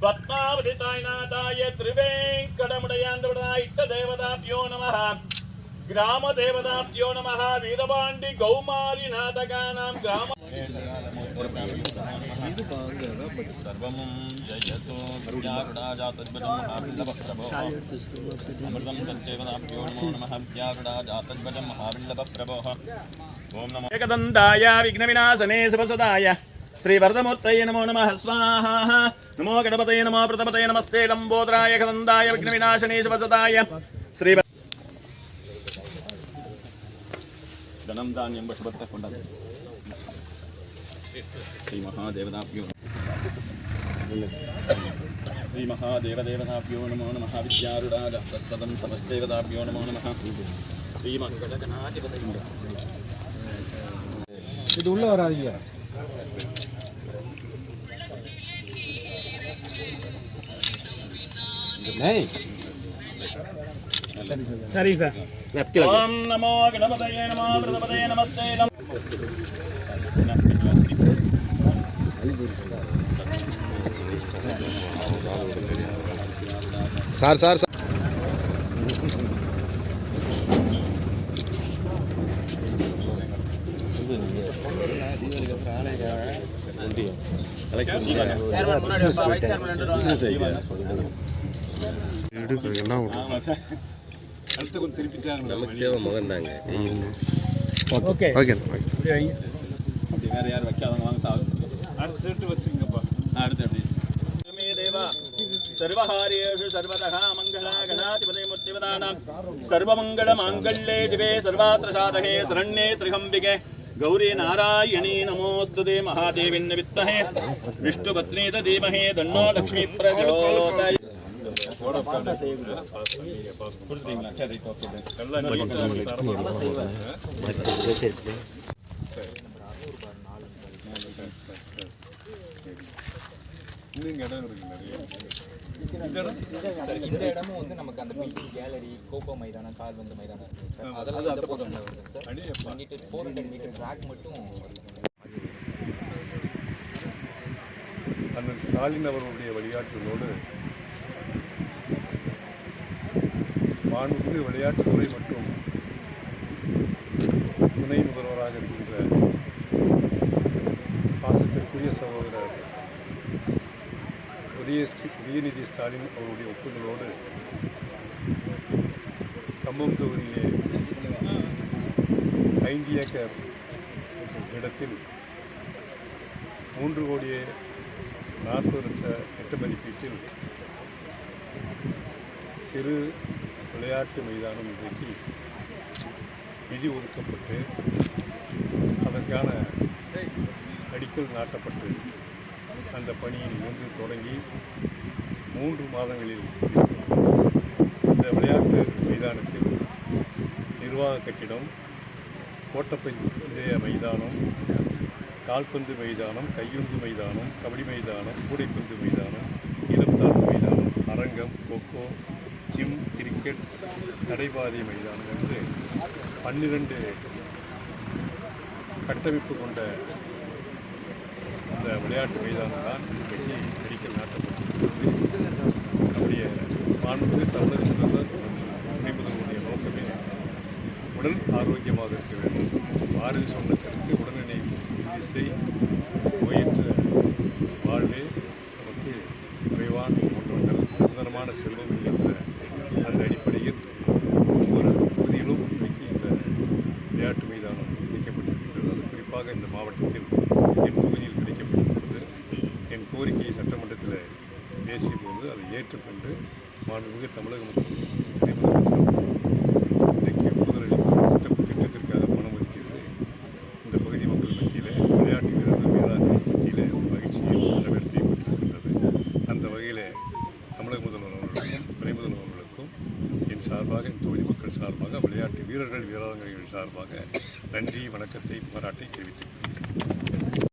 பத்மாவதி தாய்நாதாய திரிவேங்கடமுடையாண்டவராய் இஷ்ட தேவதாப்யோ நமः கிராம தேவதாப்யோ நமः வீரபாண்டி கௌமாரி நாதகானாம் கிராம சர்வமும் ஜயதோ வித்யாகடாஜாதத்வஜம் மகாவில்லவப்ரபோ அமிர்தம் தத்தேவதாப்யோ நமோ நமः வித்யாகடாஜாதத்வஜம் மகாவில்லவப்ரபோ ஓம் நமோ ஏகதந்தாய விக்னவிநாசனே சுபசதாய श्री वरदमूर्तये नमो नमः स्वाहा नमो गणपतये नमो प्रतपतये नमस्ते लंबोदराय कदंदाय विघ्नविनाशने शिवसदाय श्री धनं धान्यं वशवत्तः कोण्डः श्री महादेवताभ्यो श्री महादेवदेवताभ्यो नमो नमः विद्यारूढाय तत्सदं समस्तेवताभ्यो नमो नमः श्री मंगलगणाधिपतये இது உள்ள வராதீங்க नहीं सरी सर ओम नमो गणपतये नमो प्रतपतये नमस्ते सार सार सर्वहार्येषु सर्वतः मंगला गणाधिपते मूर्तिवदानां सर्वमंगल मांगल्ये शिवे सर्वात्र साधके शरण्ये त्र्यंबके गौरी नारायणी नमोस्तुते महादेवी विद्महे विष्णुपत्नी धीमहि तन्नो लक्ष्मी प्रचोदयात् இந்த இடமும் வந்து நமக்கு அந்த பில்டிங் கேலரி கோகோ மைதானம் கால்பந்து மைதானம் இருக்கு சார் அதெல்லாம் இந்த போர்ஷன்ல வருது சார் 400 மீட்டர் ட்ராக் மட்டும் அண்ணன் ஸ்டாலின் அவர்களுடைய வழிகாட்டுதலோடு மாண்புமிகு விளையாட்டுத்துறை மற்றும் துணை முதல்வராக இருக்கின்ற பாசத்திற்குரிய சகோதரர் உதயநிதி ஸ்டாலின் அவருடைய ஒப்புதலோடு கம்பம் தொகுதியிலே 5 ஏக்கர் இடத்தில் 3,40,00,000 திட்ட மதிப்பீட்டில் சிறு விளையாட்டு மைதானம் இன்றைக்கு நிதி ஒதுக்கப்பட்டு அதற்கான அடிக்கல் நாட்டப்பட்டு அந்த பணியில் இருந்து தொடங்கி 3 மாதங்களில் இந்த விளையாட்டு மைதானத்தில் நிர்வாக கட்டிடம், ஓட்டப்பந்தய மைதானம், கால்பந்து மைதானம், கையுந்து மைதானம், கபடி மைதானம், கூடைப்பந்து மைதானம், இளம்தாழ்வு மைதானம், அரங்கம், கொக்கோ, ஜிம், கிரிக்கெட், நடைபாதை மைதானம் என்று 12 கட்டமைப்பு கொண்ட அந்த விளையாட்டு மைதானம் தான் இன்றைக்கு அடிக்கல் நாட்டப்பட்டிருக்கிறது. நம்முடைய மாண்புமிகு தமிழக முதல்வர் மற்றும் துணை முதல்வருடைய நோக்கமே உடல் ஆரோக்கியமாக இருக்க வேண்டும். பாரதி சொன்ன கருத்து உடல்நிலை இசை நோயற்ற வாழ்வே நமக்கு குறைவான ஒன்றொன்றல் நிரந்தரமான செல்வம் என்ற அந்த அடிப்படையில் ஒவ்வொரு பகுதியிலும் இன்றைக்கு இந்த விளையாட்டு மைதானம் கிடைக்கப்பட்டிருக்கின்றது. அது குறிப்பாக இந்த மாவட்டத்தில் என் தொகுதியில் கிடைக்கப்பட்டிருப்பது என் கோரிக்கையை சட்டமன்றத்தில் பேசிய போது அதை ஏற்றுக்கொண்டு மாண்புமிகு தமிழக முதலமைச்சர் இன்றைக்கு ஒப்புதல் அளித்து திட்டத்திற்காக பணம் ஒதுக்கிறது. இந்த பகுதி மக்கள் மத்தியில் விளையாட்டு வீரர்கள் வீராங்கனை மத்தியில் ஒரு மகிழ்ச்சியும் வரவேற்பையும் பெற்றிருக்கின்றது. அந்த வகையில் தமிழக முதல்வர் அவர்களுக்கும் துணை முதல்வர் அவர்களுக்கும் என் சார்பாக என் தொகுதி மக்கள் சார்பாக விளையாட்டு வீரர்கள் வீராங்கனைகள் சார்பாக நன்றி வணக்கத்தை பாராட்டை தெரிவித்திருக்கிறேன்.